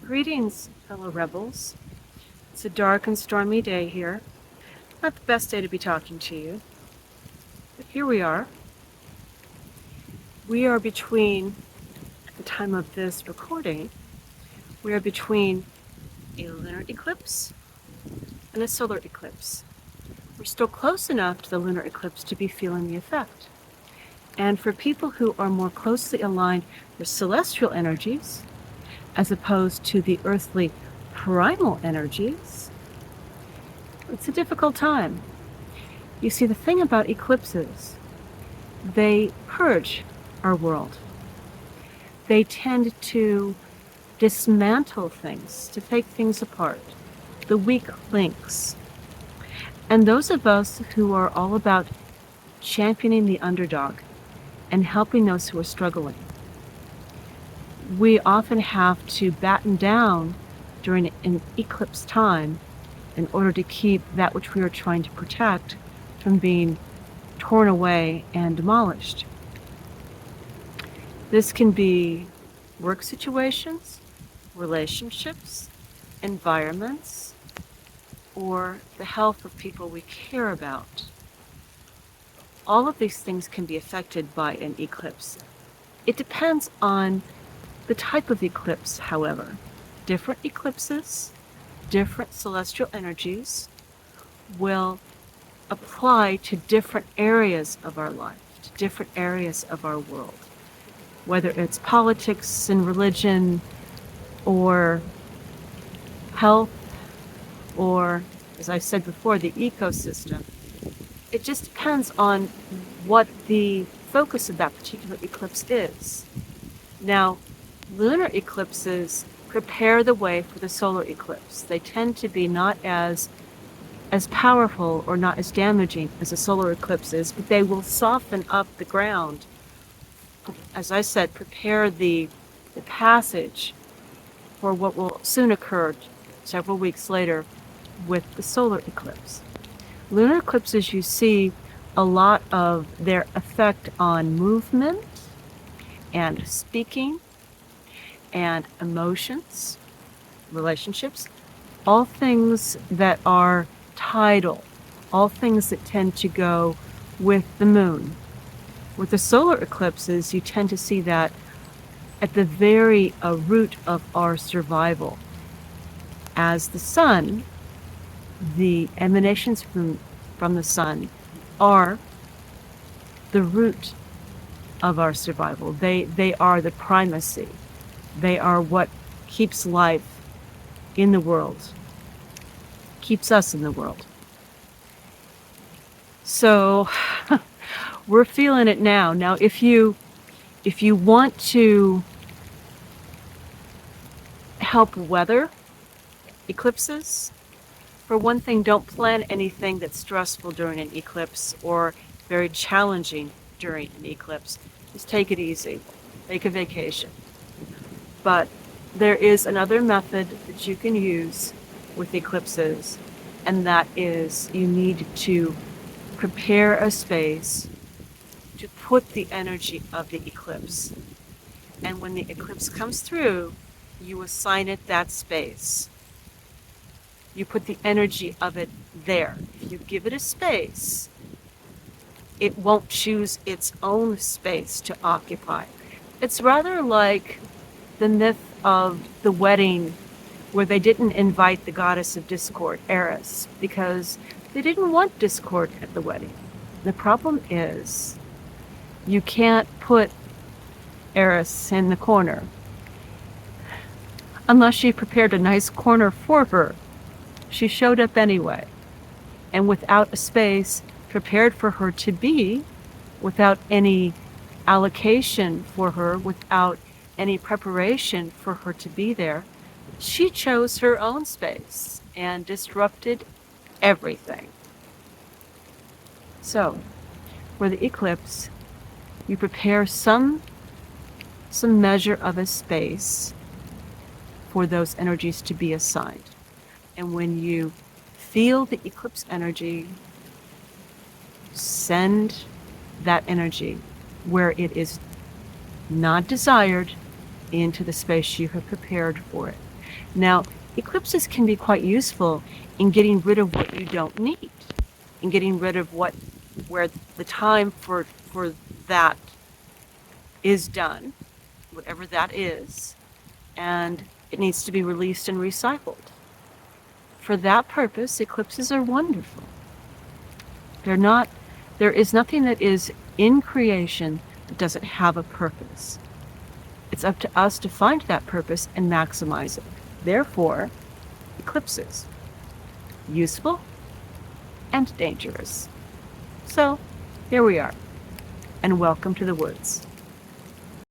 Greetings, fellow rebels. It's a dark and stormy day here. Not the best day to be talking to you, but here we are. We are between, at the time of this recording, we are between a lunar eclipse and a solar eclipse. We're still close enough to the lunar eclipse to be feeling the effect. And for people who are more closely aligned with celestial energies, as opposed to the earthly primal energies, it's a difficult time. You see, the thing about eclipses, they purge our world. They tend to dismantle things, to take things apart, the weak links. And those of us who are all about championing the underdog and helping those who are struggling, we often have to batten down during an eclipse time in order to keep that which we are trying to protect from being torn away and demolished. This can be work situations, relationships, environments, or the health of people we care about. All of these things can be affected by an eclipse. It depends on the type of eclipse, however. Different eclipses, different celestial energies will apply to different areas of our life, to different areas of our world. Whether it's politics and religion, or health, or, as I said before, the ecosystem. It just depends on what the focus of that particular eclipse is. Now, lunar eclipses prepare the way for the solar eclipse. They tend to be not as powerful or not as damaging as a solar eclipse is, but they will soften up the ground. As I said, prepare the passage for what will soon occur several weeks later with the solar eclipse. Lunar eclipses, you see a lot of their effect on movement and speaking and emotions, relationships, all things that are tidal, all things that tend to go with the moon. With the solar eclipses, you tend to see that at the very root of our survival. As the sun, the emanations from the sun are the root of our survival. They are the primacy. They are what keeps life in the world, keeps us in the world. So we're feeling it now. Now, if you want to help weather eclipses, for one thing, don't plan anything that's stressful during an eclipse or very challenging during an eclipse. Just take it easy. Take a vacation. But there is another method that you can use with eclipses, and that is you need to prepare a space to put the energy of the eclipse. And when the eclipse comes through, you assign it that space. You put the energy of it there. If you give it a space, it won't choose its own space to occupy. It's rather like the myth of the wedding where they didn't invite the goddess of discord, Eris, because they didn't want discord at the wedding. The problem is you can't put Eris in the corner unless you prepared a nice corner for her. She showed up anyway, and without a space prepared for her to be, without any allocation for her, without any preparation for her to be there, she chose her own space and disrupted everything. So, for the eclipse, you prepare some measure of a space for those energies to be assigned. And when you feel the eclipse energy, send that energy where it is not desired into the space you have prepared for it. Now, eclipses can be quite useful in getting rid of what you don't need, in getting rid of where the time for that is done, whatever that is, and it needs to be released and recycled. For that purpose, eclipses are wonderful. There is nothing that is in creation that doesn't have a purpose. It's up to us to find that purpose and maximize it. Therefore, eclipses, useful and dangerous. So, here we are, and welcome to the woods.